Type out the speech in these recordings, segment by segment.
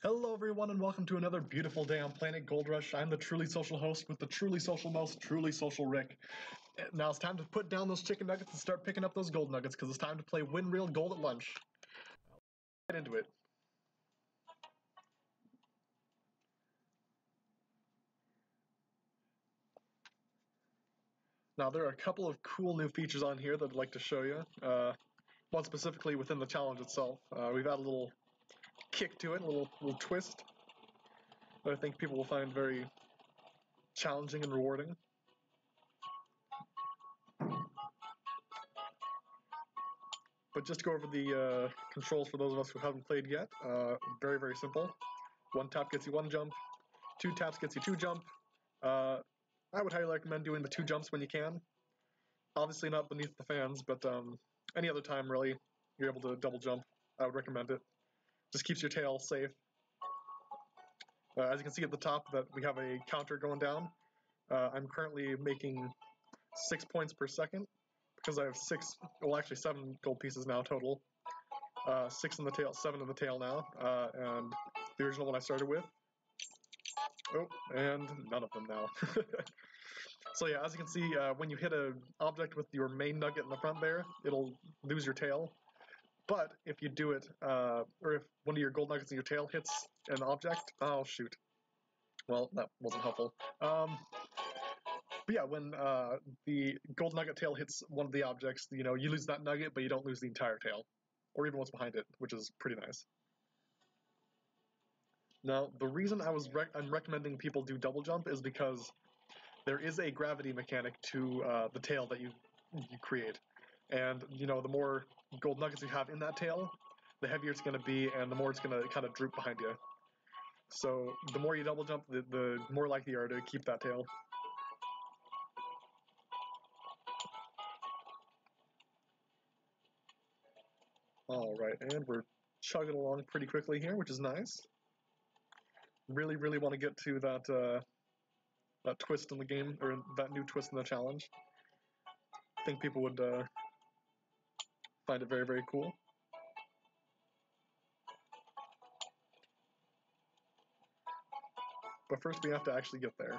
Hello everyone and welcome to another beautiful day on Planet Gold Rush. I'm the truly social host with the truly social mouse, truly social Rick. Now it's time to put down those chicken nuggets and start picking up those gold nuggets because it's time to play Win Real Gold at Lunch. Get into it. Now there are a couple of cool new features on here that I'd like to show you. One specifically within the challenge itself. We've had a little kick to it, a little twist that I think people will find very challenging and rewarding. But just to go over the controls for those of us who haven't played yet, very, very simple. One tap gets you one jump, two taps gets you two jump. I would highly recommend doing the two jumps when you can. Obviously not beneath the fans, but any other time really, you're able to double jump. I would recommend it. Just keeps your tail safe. As you can see at the top that we have a counter going down. I'm currently making 6 points per second because I have actually 7 gold pieces now total. 6 in the tail, 7 in the tail now, and the original one I started with. Oh, and none of them now. So yeah, as you can see, when you hit an object with your main nugget in the front there, it'll lose your tail. But if you do it, or if one of your gold nuggets in your tail hits an object, oh shoot. Well, that wasn't helpful. But yeah, when the gold nugget tail hits one of the objects, you lose that nugget, but you don't lose the entire tail. Or even what's behind it, which is pretty nice. Now, the reason I'm recommending people do double jump is because there is a gravity mechanic to the tail that you create. And, the more gold nuggets you have in that tail, the heavier it's going to be, and the more it's going to kind of droop behind you. So the more you double jump, the more likely you are to keep that tail. Alright, and we're chugging along pretty quickly here, which is nice. Really, really want to get to that twist in the game, or that new twist in the challenge. I think people would find it very, very cool. But first we have to actually get there.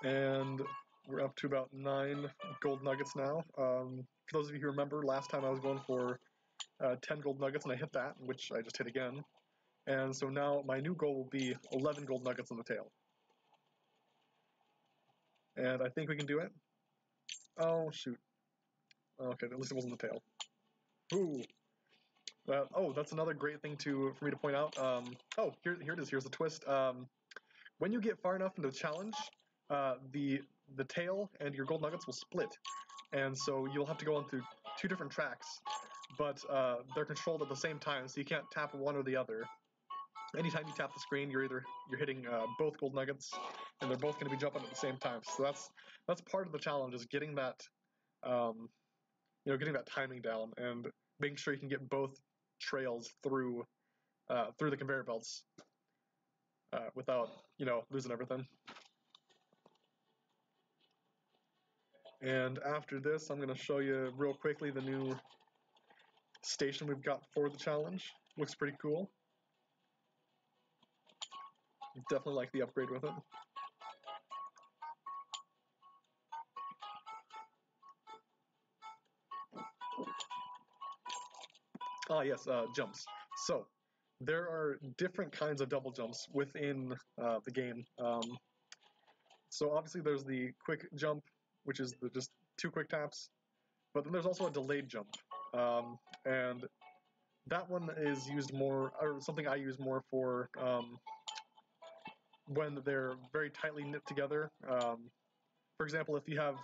And we're up to about 9 gold nuggets now. For those of you who remember, last time I was going for 10 gold nuggets and I hit that, which I just hit again. And so now my new goal will be 11 gold nuggets on the tail. And I think we can do it. Oh, shoot. Okay, at least it wasn't the tail. Ooh. Oh, that's another great thing for me to point out. Oh, here it is. Here's the twist. When you get far enough into the challenge, the tail and your gold nuggets will split. And so you'll have to go on through 2 different tracks, but they're controlled at the same time, so you can't tap one or the other. Anytime you tap the screen, you're hitting both gold nuggets, and they're both going to be jumping at the same time. So that's part of the challenge, is getting that getting that timing down and making sure you can get both trails through the conveyor belts without losing everything. And after this, I'm going to show you real quickly the new station we've got for the challenge. Looks pretty cool. Definitely like the upgrade with it. Ah, yes, jumps. So, there are different kinds of double jumps within the game. So obviously there's the quick jump, which is just 2 quick taps. But then there's also a delayed jump. And that one is used more, or something I use more for when they're very tightly knit together. For example, if you have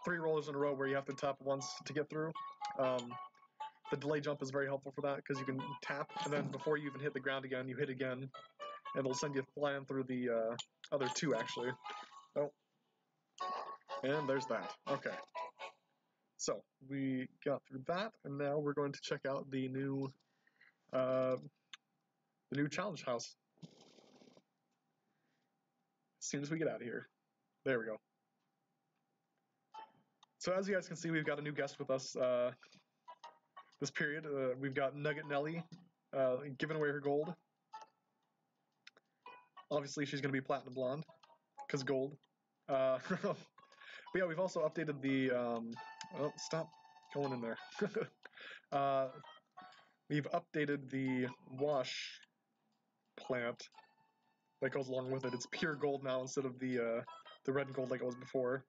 3 rollers in a row where you have to tap once to get through, the delay jump is very helpful for that, because you can tap, and then before you even hit the ground again, you hit again, and it'll send you flying through the other 2, actually. Oh. And there's that. Okay. So, we got through that, and now we're going to check out the new challenge house. As soon as we get out of here. There we go. So as you guys can see, we've got a new guest with us. this period. We've got Nugget Nelly giving away her gold. Obviously, she's going to be Platinum Blonde, because gold. But yeah, we've also updated the... oh, stop going in there. We've updated the wash plant that goes along with it. It's pure gold now instead of the red and gold like it was before.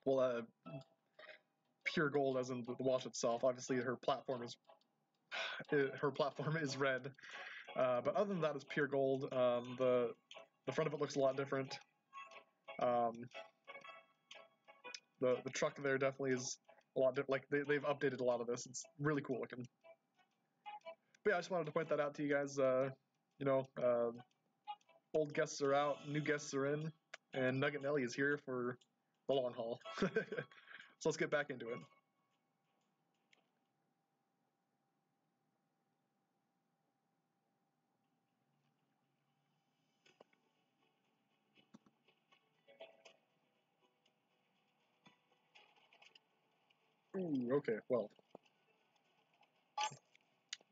Well, pure gold as in the wash itself. Obviously, her platform is red, but other than that, it's pure gold. The front of it looks a lot different. The truck there definitely is a lot different. Like they've updated a lot of this. It's really cool looking. But yeah, I just wanted to point that out to you guys. You know, old guests are out, new guests are in, and Nugget Nelly is here for the long haul. So let's get back into it. Ooh, okay, well.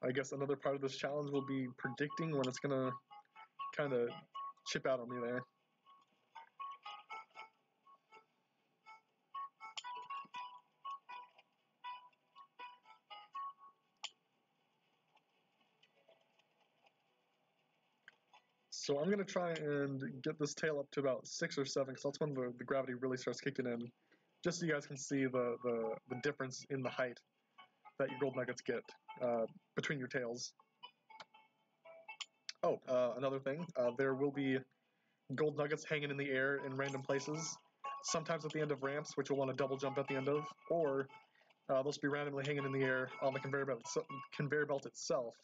I guess another part of this challenge will be predicting when it's gonna kind of chip out on me there. So I'm gonna try and get this tail up to about 6 or 7, because that's when the gravity really starts kicking in, just so you guys can see the difference in the height that your gold nuggets get between your tails. Oh, another thing, there will be gold nuggets hanging in the air in random places, sometimes at the end of ramps, which you'll want to double jump at the end of, or those will be randomly hanging in the air on the conveyor belt itself,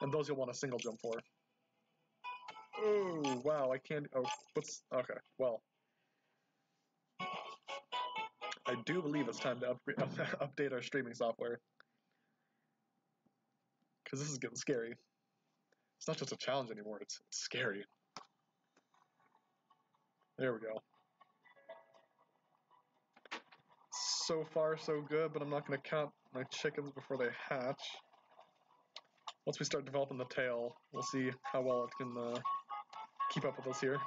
and those you'll want to single jump for. Oh, wow, I can't... Oh, what's... Okay, well. I do believe it's time to update our streaming software. Because this is getting scary. It's not just a challenge anymore, it's scary. There we go. So far, so good, but I'm not going to count my chickens before they hatch. Once we start developing the tail, we'll see how well it can keep up with us here.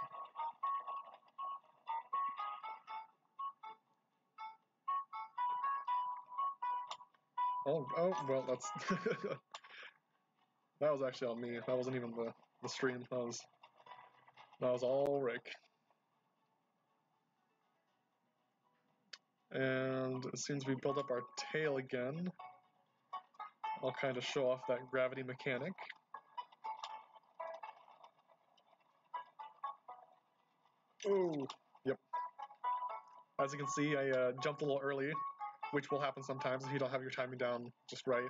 Oh, well, that's... that was actually on me. That wasn't even the stream. That was all Rick. And as soon as we build up our tail again, I'll kind of show off that gravity mechanic. Oh, yep. As you can see, I jumped a little early, which will happen sometimes if you don't have your timing down just right.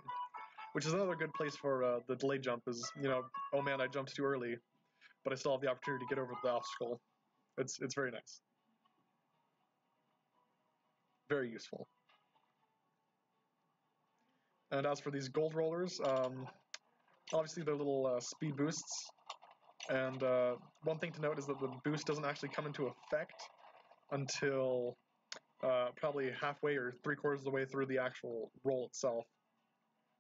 Which is another good place for the delayed jump is, you know, oh man, I jumped too early, but I still have the opportunity to get over the obstacle. It's very nice. Very useful. And as for these gold rollers, obviously they're little speed boosts. And one thing to note is that the boost doesn't actually come into effect until probably halfway or 3/4 of the way through the actual roll itself.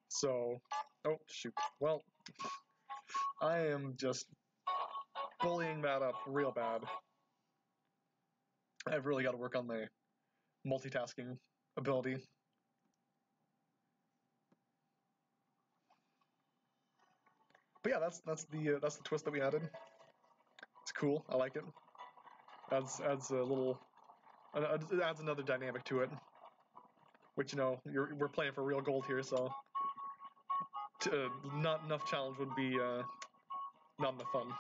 So, oh shoot. Well, I am just bullying that up real bad. I've really got to work on my multitasking ability. But yeah, that's the twist that we added. It's cool. I like it. Adds a little. It adds another dynamic to it. Which, you know, we're playing for real gold here, so not enough challenge would be not enough fun.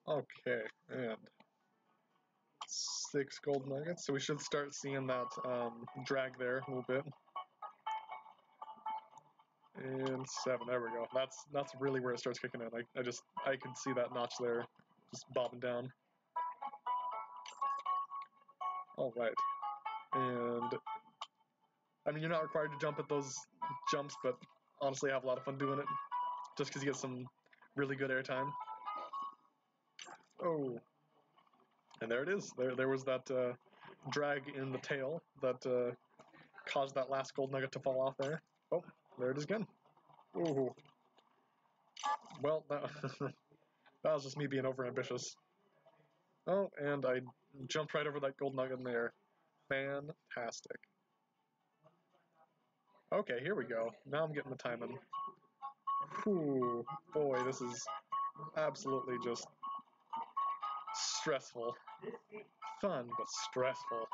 Okay, and 6 gold nuggets, so we should start seeing that drag there a little bit. And 7, there we go. That's really where it starts kicking in. I can see that notch there, just bobbing down. All right, and I mean you're not required to jump at those jumps, but honestly I have a lot of fun doing it. just because you get some really good airtime. Oh, and there it is. There was that drag in the tail that caused that last gold nugget to fall off there. Oh, there it is again. Ooh. Well, that was just me being overambitious. Oh, and I jumped right over that gold nugget in there. Fantastic. Okay, here we go. Now I'm getting the timing. Whew, boy, this is absolutely just stressful. Fun, but stressful.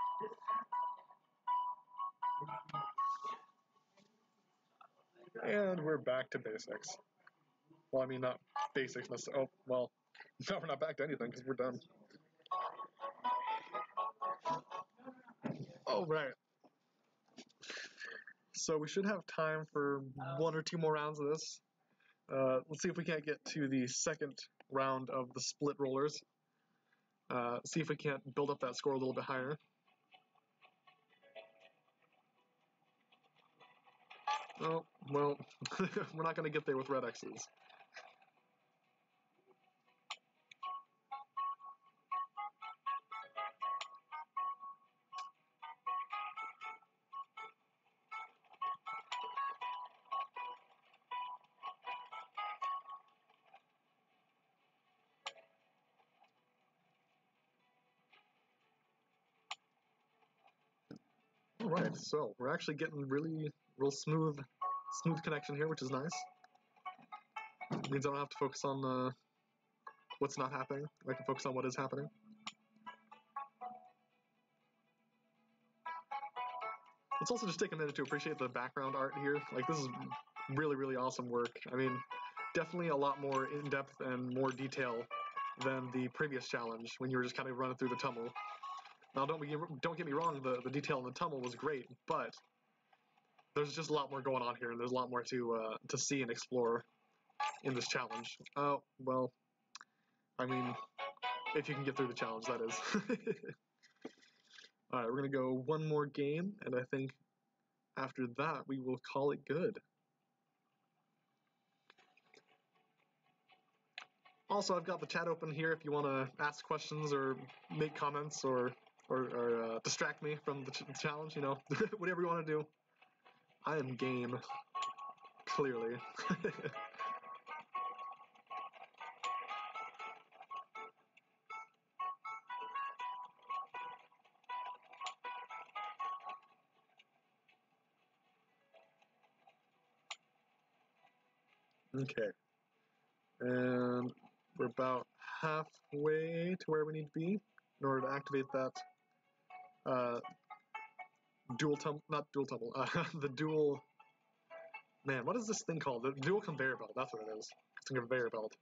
And we're back to basics. Well, I mean, not basics necessarily. Oh, well, no, we're not back to anything because we're done. All right. So we should have time for one or two more rounds of this. Let's see if we can't get to the second round of the split rollers. See if we can't build up that score a little bit higher. Oh, well, we're not going to get there with red X's. Alright, so we're actually getting real smooth connection here, which is nice. It means I don't have to focus on what's not happening. I can focus on what is happening. Let's also just take a minute to appreciate the background art here. Like, this is really, really awesome work. I mean, definitely a lot more in-depth and more detail than the previous challenge when you were just kind of running through the tumble. Now, don't get me wrong, the detail in the tumble was great, but there's just a lot more going on here, and there's a lot more to see and explore in this challenge. Oh, well, I mean, if you can get through the challenge, that is. Alright, we're going to go one more game, and I think after that we will call it good. Also, I've got the chat open here if you want to ask questions or make comments or distract me from the challenge, you know, whatever you want to do. I am game, clearly. Okay. And we're about halfway to where we need to be in order to activate that the dual, man, what is this thing called? The dual conveyor belt, that's what it is. It's a conveyor belt.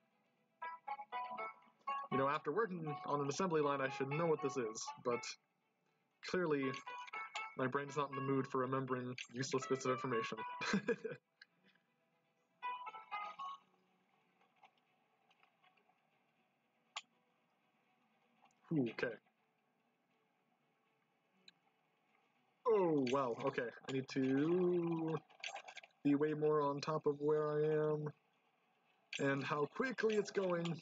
You know, after working on an assembly line, I should know what this is, but clearly my brain's not in the mood for remembering useless bits of information. Ooh, okay. Oh, wow, okay. I need to be way more on top of where I am and how quickly it's going,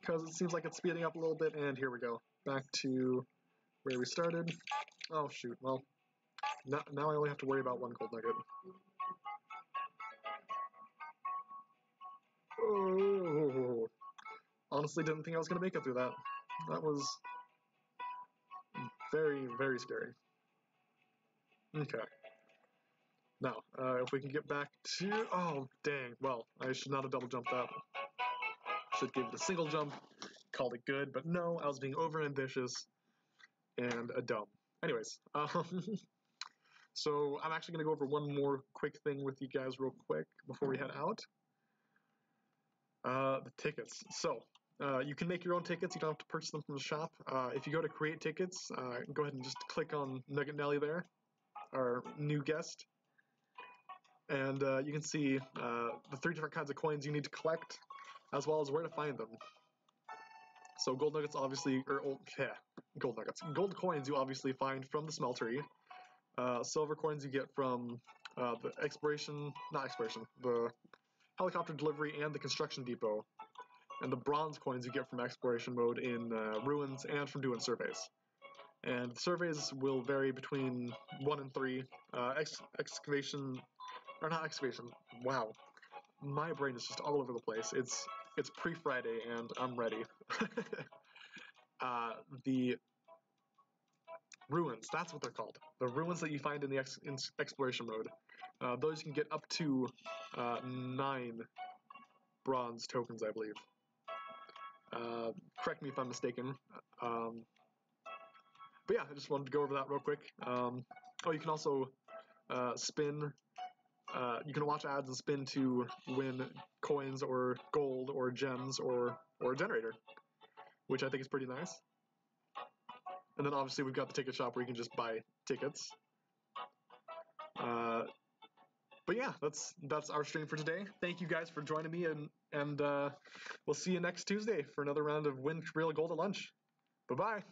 because it seems like it's speeding up a little bit, and here we go. Back to where we started. Oh, shoot, well, now I only have to worry about one gold nugget. Oh, honestly didn't think I was going to make it through that. That was very, very scary. Okay. Now, if we can get back to... Oh, dang. Well, I should not have double jumped that. Should give it a single jump. Called it good, but no, I was being overambitious and a dumb. Anyways, so I'm actually going to go over one more quick thing with you guys real quick before we head out. The tickets. So, you can make your own tickets. You don't have to purchase them from the shop. If you go to create tickets, go ahead and just click on Nugget Nelly there, our new guest. And you can see the 3 different kinds of coins you need to collect, as well as where to find them. So gold nuggets, obviously, gold nuggets. Gold coins you obviously find from the smeltery. Silver coins you get from the helicopter delivery and the construction depot, and the bronze coins you get from exploration mode in ruins and from doing surveys. And surveys will vary between 1 and 3. Excavation, or not excavation. Wow, my brain is just all over the place. It's pre-Friday and I'm ready. The ruins, that's what they're called. The ruins that you find in the exploration mode. Those you can get up to 9 bronze tokens, I believe. Correct me if I'm mistaken. But yeah, I just wanted to go over that real quick. You can also spin. You can watch ads and spin to win coins or gold or gems or a generator, which I think is pretty nice. And then obviously we've got the ticket shop where you can just buy tickets. But yeah, that's our stream for today. Thank you guys for joining me, and we'll see you next Tuesday for another round of Win Real Gold at Lunch. Bye-bye.